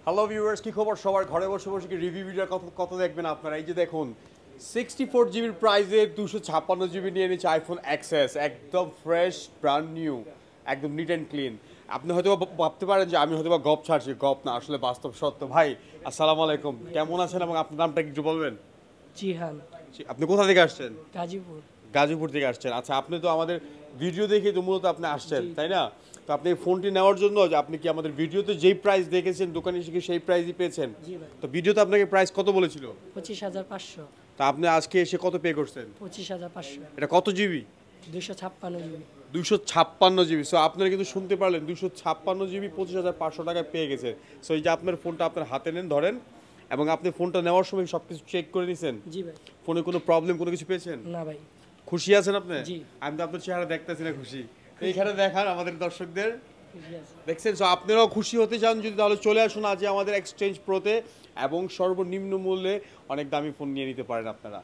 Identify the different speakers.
Speaker 1: Hello viewers, কি খবর সবার? ঘরে বসে বসে কি রিভিউ ভিডিও কত দেখবেন আপনারা? এই যে দেখুন 64 জিবির প্রাইসে 256 জিবি নিয়ে নিচ্ছে আইফোন এক্সএস, একদম ফ্রেশ ব্র্যান্ড নিউ, একদম নিট অ্যান্ড ক্লিন। আপনি হয়তো ভাবতে পারেন যে আমি হয়তো গপ ছাড়ছি, গপ না, আসলে বাস্তব সত্য। ভাই আসসালামু আলাইকুম, কেমন আছেন এবং আপনার নামটা একটু বলবেন?
Speaker 2: জিহান,
Speaker 1: আপনি কোথা থেকে আসছেন?
Speaker 2: গাজীপুর।
Speaker 1: গাজীপুর থেকে আসছেন। আচ্ছা, আপনি তো আমাদের ভিডিও দেখে তো মূলত আপনি আসছেন,
Speaker 2: জি।
Speaker 1: তাই না? তো আপনি এই ফোনটি নেওয়ার জন্য যে আপনি কি আমাদের ভিডিওতে যেই প্রাইস দেখেছেন দোকানে এসে কি সেই প্রাইসই পেয়েছেন?
Speaker 2: জি ভাই,
Speaker 1: তো ভিডিওতে আপনাকে প্রাইস কত বলেছিল?
Speaker 2: 25,500।
Speaker 1: তা আপনি আজকে এসে কত পে করছেন?
Speaker 2: 25,500,
Speaker 1: এটা কত জিবি?
Speaker 2: 256 জিবি।
Speaker 1: 256 জিবি। সো আপনারা কিন্তু শুনতে পারলেন, 256 জিবি 25,500 টাকায় পেয়ে গেছে। সো এই যে আপনার ফোনটা আপনার হাতে নেন, ধরেন, এবং আপনি ফোনটা নেওয়ার সময় সব কিছু চেক করে নিছেন?
Speaker 2: জি ভাই।
Speaker 1: ফোনে কোনো প্রবলেম কোনো কিছু পেয়েছেন?
Speaker 2: না ভাই।
Speaker 1: খুশি আছেন আপনি?
Speaker 2: জি।
Speaker 1: আমি তো আপনার চেহারা দেখতেছি না খুশি। তো এইখানে দেখান আমাদের দর্শকদের,
Speaker 2: খুশি আছি।
Speaker 1: দেখছেন? সো আপনারাও খুশি হতে চান যদি, তাহলে চলে আসুন আজ আমাদের এক্সচেঞ্জ প্রোতে এবং সর্বনিম্ন মূল্যে অনেক দামি ফোন নিয়ে নিতে পারেন আপনারা।